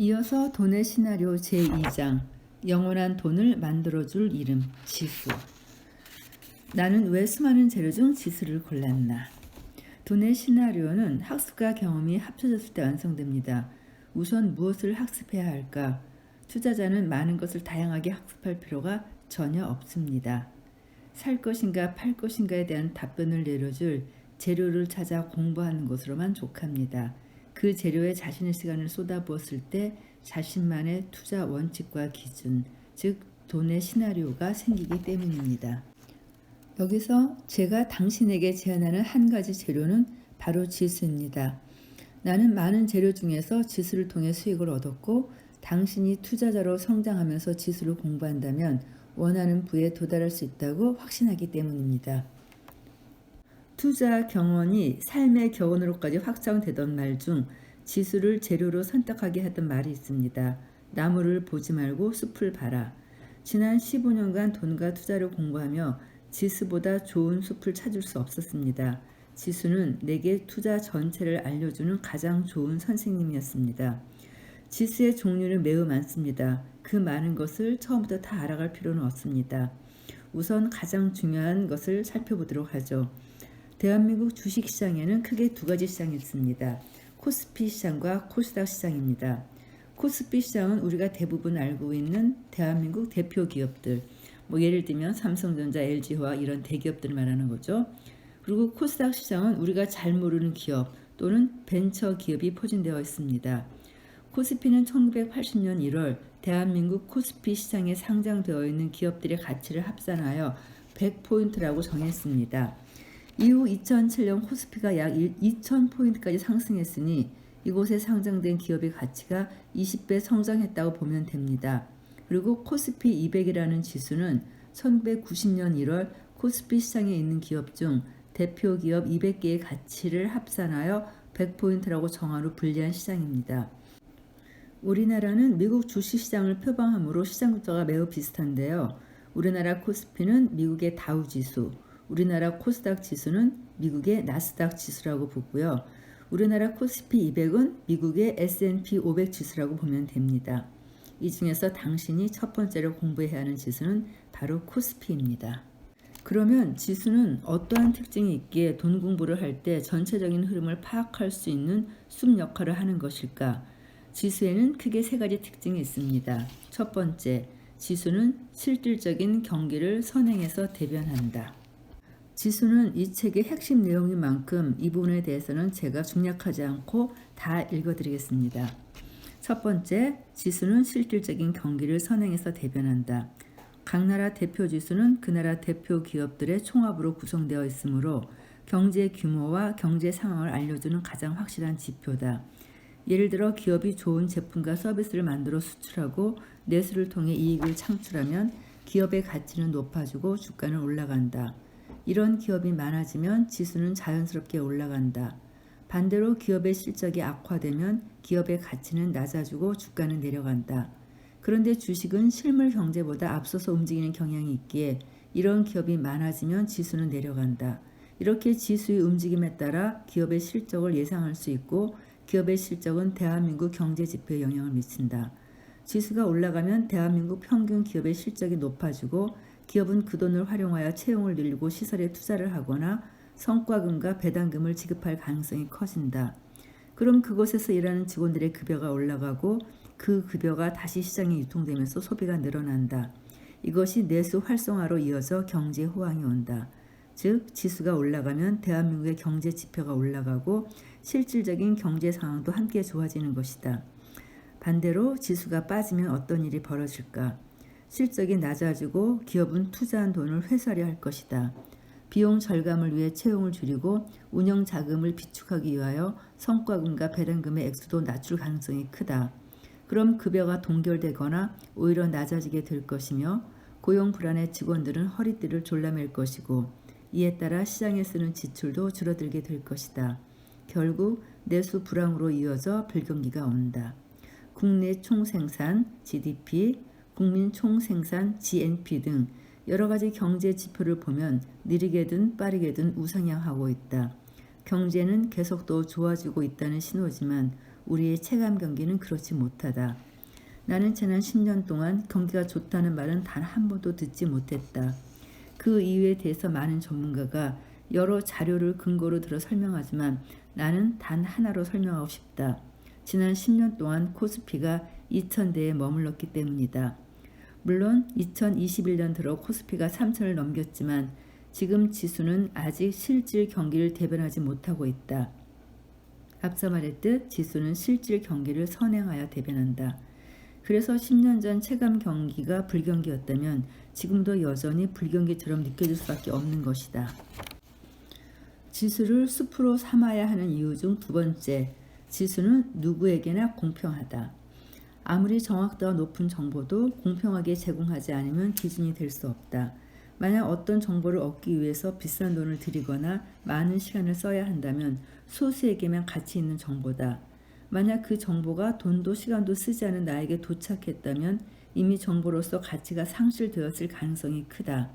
이어서 돈의 시나리오 제2장 영원한 돈을 만들어줄 이름 지수. 나는 왜 수많은 재료 중 지수를 골랐나. 돈의 시나리오는 학습과 경험이 합쳐졌을 때 완성됩니다. 우선 무엇을 학습해야 할까? 투자자는 많은 것을 다양하게 학습할 필요가 전혀 없습니다. 살 것인가 팔 것인가에 대한 답변을 내려줄 재료를 찾아 공부하는 것으로만 족합니다. 그 재료에 자신의 시간을 쏟아부었을 때 자신만의 투자 원칙과 기준, 즉 돈의 시나리오가 생기기 때문입니다. 여기서 제가 당신에게 제안하는 한 가지 재료는 바로 지수입니다. 나는 많은 재료 중에서 지수를 통해 수익을 얻었고, 당신이 투자자로 성장하면서 지수를 공부한다면 원하는 부에 도달할 수 있다고 확신하기 때문입니다. 투자 경원이 삶의 교훈으로까지 확장되던 말 중 지수를 재료로 선택하게 했던 말이 있습니다. 나무를 보지 말고 숲을 봐라. 지난 15년간 돈과 투자를 공부하며 지수보다 좋은 숲을 찾을 수 없었습니다. 지수는 내게 투자 전체를 알려주는 가장 좋은 선생님이었습니다. 지수의 종류는 매우 많습니다. 그 많은 것을 처음부터 다 알아갈 필요는 없습니다. 우선 가장 중요한 것을 살펴보도록 하죠. 대한민국 주식시장에는 크게 두 가지 시장이 있습니다. 코스피 시장과 코스닥 시장입니다. 코스피 시장은 우리가 대부분 알고 있는 대한민국 대표 기업들, 예를 들면 삼성전자, LG화학 이런 대기업들을 말하는 거죠. 그리고 코스닥 시장은 우리가 잘 모르는 기업 또는 벤처 기업이 포진되어 있습니다. 코스피는 1980년 1월 대한민국 코스피 시장에 상장되어 있는 기업들의 가치를 합산하여 100포인트라고 정했습니다. 이후 2007년 코스피가 약 2000포인트까지 상승했으니 이곳에 상장된 기업의 가치가 20배 성장했다고 보면 됩니다. 그리고 코스피 200이라는 지수는 1990년 1월 코스피 시장에 있는 기업 중 대표 기업 200개의 가치를 합산하여 100포인트라고 정한 후 분리한 시장입니다. 우리나라는 미국 주식시장을 표방하므로 시장 구조가 매우 비슷한데요. 우리나라 코스피는 미국의 다우 지수, 우리나라 코스닥 지수는 미국의 나스닥 지수라고 보고요. 우리나라 코스피 200은 미국의 S&P 500 지수라고 보면 됩니다. 이 중에서 당신이 첫 번째로 공부해야 하는 지수는 바로 코스피입니다. 그러면 지수는 어떠한 특징이 있기에 돈 공부를 할 때 전체적인 흐름을 파악할 수 있는 숲 역할을 하는 것일까? 지수에는 크게 세 가지 특징이 있습니다. 첫 번째, 지수는 실질적인 경기를 선행해서 대변한다. 지수는 이 책의 핵심 내용인 만큼 이 부분에 대해서는 제가 중략하지 않고 다 읽어드리겠습니다. 첫 번째, 지수는 실질적인 경기를 선행해서 대변한다. 각 나라 대표 지수는 그 나라 대표 기업들의 총합으로 구성되어 있으므로 경제 규모와 경제 상황을 알려주는 가장 확실한 지표다. 예를 들어 기업이 좋은 제품과 서비스를 만들어 수출하고 내수를 통해 이익을 창출하면 기업의 가치는 높아지고 주가는 올라간다. 이런 기업이 많아지면 지수는 자연스럽게 올라간다. 반대로 기업의 실적이 악화되면 기업의 가치는 낮아지고 주가는 내려간다. 그런데 주식은 실물 경제보다 앞서서 움직이는 경향이 있기에 이런 기업이 많아지면 지수는 내려간다. 이렇게 지수의 움직임에 따라 기업의 실적을 예상할 수 있고 기업의 실적은 대한민국 경제 지표에 영향을 미친다. 지수가 올라가면 대한민국 평균 기업의 실적이 높아지고 기업은 그 돈을 활용하여 채용을 늘리고 시설에 투자를 하거나 성과금과 배당금을 지급할 가능성이 커진다. 그럼 그곳에서 일하는 직원들의 급여가 올라가고 그 급여가 다시 시장에 유통되면서 소비가 늘어난다. 이것이 내수 활성화로 이어져 경제 호황이 온다. 즉 지수가 올라가면 대한민국의 경제 지표가 올라가고 실질적인 경제 상황도 함께 좋아지는 것이다. 반대로 지수가 빠지면 어떤 일이 벌어질까? 실적이 낮아지고 기업은 투자한 돈을 회수하려 할 것이다. 비용 절감을 위해 채용을 줄이고 운영 자금을 비축하기 위하여 성과금과 배당금의 액수도 낮출 가능성이 크다. 그럼 급여가 동결되거나 오히려 낮아지게 될 것이며 고용 불안의 직원들은 허리띠를 졸라맬 것이고 이에 따라 시장에 쓰는 지출도 줄어들게 될 것이다. 결국 내수 불황으로 이어져 불경기가 온다. 국내 총생산 GDP, 국민 총생산 GNP 등 여러 가지 경제 지표를 보면 느리게든 빠르게든 우상향하고 있다. 경제는 계속 더 좋아지고 있다는 신호지만 우리의 체감 경기는 그렇지 못하다. 나는 지난 10년 동안 경기가 좋다는 말은 단 한 번도 듣지 못했다. 그 이유에 대해서 많은 전문가가 여러 자료를 근거로 들어 설명하지만 나는 단 하나로 설명하고 싶다. 지난 10년 동안 코스피가 2000대에 머물렀기 때문이다. 물론 2021년 들어 코스피가 3000을 넘겼지만 지금 지수는 아직 실질 경기를 대변하지 못하고 있다. 앞서 말했듯 지수는 실질 경기를 선행하여 대변한다. 그래서 10년 전 체감 경기가 불경기였다면 지금도 여전히 불경기처럼 느껴질 수밖에 없는 것이다. 지수를 숲으로 삼아야 하는 이유 중 두 번째, 지수는 누구에게나 공평하다. 아무리 정확도가 높은 정보도 공평하게 제공하지 않으면 기준이 될 수 없다. 만약 어떤 정보를 얻기 위해서 비싼 돈을 들이거나 많은 시간을 써야 한다면 소수에게만 가치 있는 정보다. 만약 그 정보가 돈도 시간도 쓰지 않은 나에게 도착했다면 이미 정보로서 가치가 상실되었을 가능성이 크다.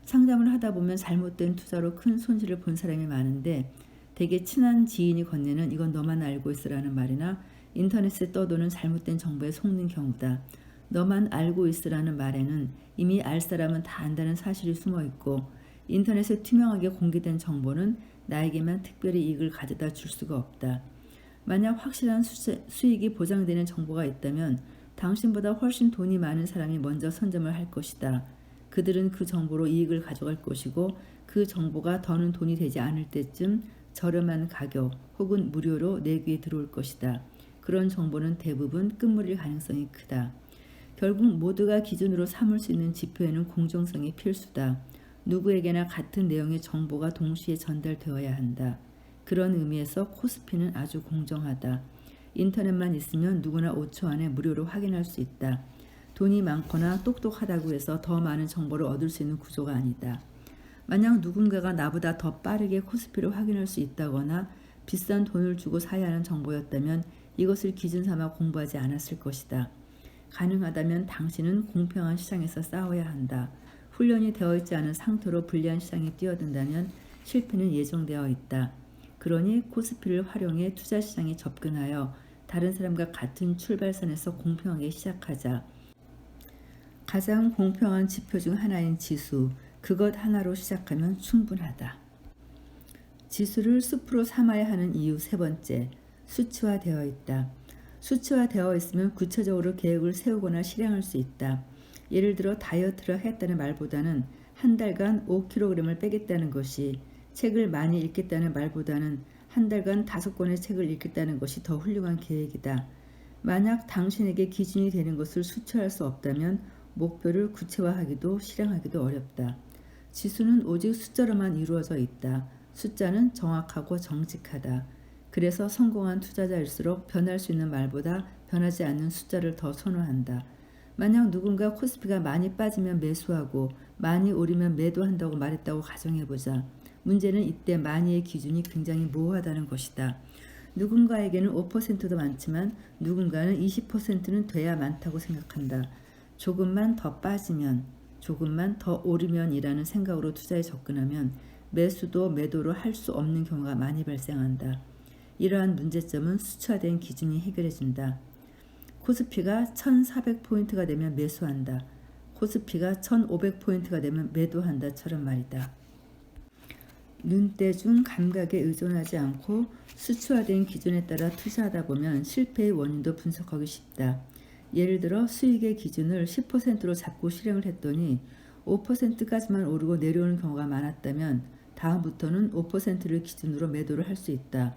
상담을 하다 보면 잘못된 투자로 큰 손실을 본 사람이 많은데 되게 친한 지인이 건네는 이건 너만 알고 있으라는 말이나 인터넷에 떠도는 잘못된 정보에 속는 경우다. 너만 알고 있으라는 말에는 이미 알 사람은 다 안다는 사실이 숨어 있고 인터넷에 투명하게 공개된 정보는 나에게만 특별히 이익을 가져다 줄 수가 없다. 만약 확실한 수익이 보장되는 정보가 있다면 당신보다 훨씬 돈이 많은 사람이 먼저 선점을 할 것이다. 그들은 그 정보로 이익을 가져갈 것이고 그 정보가 더는 돈이 되지 않을 때쯤 저렴한 가격 혹은 무료로 내 귀에 들어올 것이다. 그런 정보는 대부분 끝물일 가능성이 크다. 결국 모두가 기준으로 삼을 수 있는 지표에는 공정성이 필수다. 누구에게나 같은 내용의 정보가 동시에 전달되어야 한다. 그런 의미에서 코스피는 아주 공정하다. 인터넷만 있으면 누구나 5초 안에 무료로 확인할 수 있다. 돈이 많거나 똑똑하다고 해서 더 많은 정보를 얻을 수 있는 구조가 아니다. 만약 누군가가 나보다 더 빠르게 코스피를 확인할 수 있다거나 비싼 돈을 주고 사야 하는 정보였다면 이것을 기준 삼아 공부하지 않았을 것이다. 가능하다면 당신은 공평한 시장에서 싸워야 한다. 훈련이 되어 있지 않은 상태로 불리한 시장에 뛰어든다면 실패는 예정되어 있다. 그러니 코스피를 활용해 투자 시장에 접근하여 다른 사람과 같은 출발선에서 공평하게 시작하자. 가장 공평한 지표 중 하나인 지수, 그것 하나로 시작하면 충분하다. 지수를 숲으로 삼아야 하는 이유 세 번째, 수치화되어 있다. 수치화되어 있으면 구체적으로 계획을 세우거나 실행할 수 있다. 예를 들어 다이어트를 하겠다는 말보다는 한 달간 5kg을 빼겠다는 것이 책을 많이 읽겠다는 말보다는 한 달간 5권의 책을 읽겠다는 것이 더 훌륭한 계획이다. 만약 당신에게 기준이 되는 것을 수치화할 수 없다면 목표를 구체화하기도 실행하기도 어렵다. 지수는 오직 숫자로만 이루어져 있다. 숫자는 정확하고 정직하다. 그래서 성공한 투자자일수록 변할 수 있는 말보다 변하지 않는 숫자를 더 선호한다. 만약 누군가 코스피가 많이 빠지면 매수하고 많이 오르면 매도한다고 말했다고 가정해보자. 문제는 이때 많이의 기준이 굉장히 모호하다는 것이다. 누군가에게는 5%도 많지만 누군가는 20%는 돼야 많다고 생각한다. 조금만 더 빠지면, 조금만 더 오르면이라는 생각으로 투자에 접근하면 매수도 매도로 할 수 없는 경우가 많이 발생한다. 이러한 문제점은 수치화된 기준이 해결해준다. 코스피가 1400포인트가 되면 매수한다. 코스피가 1500포인트가 되면 매도한다처럼 말이다. 눈대중 감각에 의존하지 않고 수치화된 기준에 따라 투자하다 보면 실패의 원인도 분석하기 쉽다. 예를 들어 수익의 기준을 10%로 잡고 실행을 했더니 5%까지만 오르고 내려오는 경우가 많았다면 다음부터는 5%를 기준으로 매도를 할 수 있다.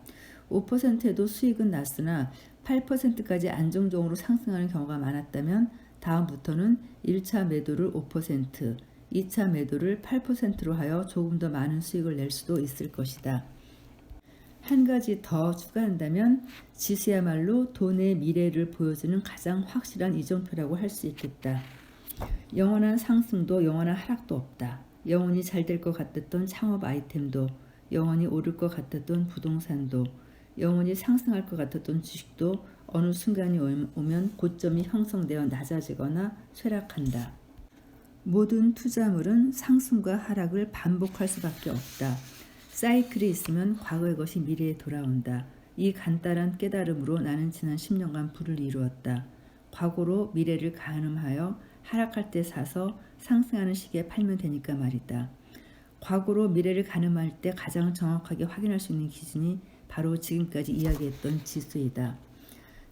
5%에도 수익은 났으나 8%까지 안정적으로 상승하는 경우가 많았다면 다음부터는 1차 매도를 5%, 2차 매도를 8%로 하여 조금 더 많은 수익을 낼 수도 있을 것이다. 한 가지 더 추가한다면 지수야말로 돈의 미래를 보여주는 가장 확실한 이정표라고 할 수 있겠다. 영원한 상승도 영원한 하락도 없다. 영원히 잘 될 것 같았던 창업 아이템도, 영원히 오를 것 같았던 부동산도, 영원히 상승할 것 같았던 주식도 어느 순간이 오면 고점이 형성되어 낮아지거나 쇠락한다. 모든 투자물은 상승과 하락을 반복할 수밖에 없다. 사이클이 있으면 과거의 것이 미래에 돌아온다. 이 간단한 깨달음으로 나는 지난 10년간 부를 이루었다. 과거로 미래를 가늠하여 하락할 때 사서 상승하는 시기에 팔면 되니까 말이다. 과거로 미래를 가늠할 때 가장 정확하게 확인할 수 있는 기준이 바로 지금까지 이야기했던 지수이다.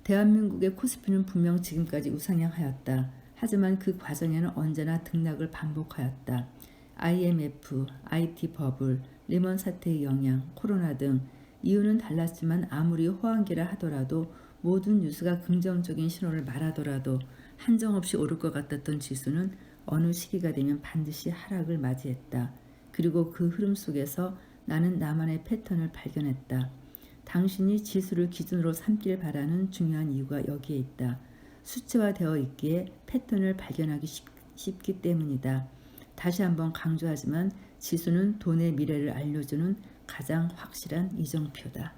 대한민국의 코스피는 분명 지금까지 우상향하였다. 하지만 그 과정에는 언제나 등락을 반복하였다. IMF, IT 버블, 리먼 사태의 영향, 코로나 등 이유는 달랐지만 아무리 호황기라 하더라도 모든 뉴스가 긍정적인 신호를 말하더라도 한정없이 오를 것 같았던 지수는 어느 시기가 되면 반드시 하락을 맞이했다. 그리고 그 흐름 속에서 나는 나만의 패턴을 발견했다. 당신이 지수를 기준으로 삼길 바라는 중요한 이유가 여기에 있다. 수치화되어 있기에 패턴을 발견하기 쉽기 때문이다. 다시 한번 강조하지만 지수는 돈의 미래를 알려주는 가장 확실한 이정표다.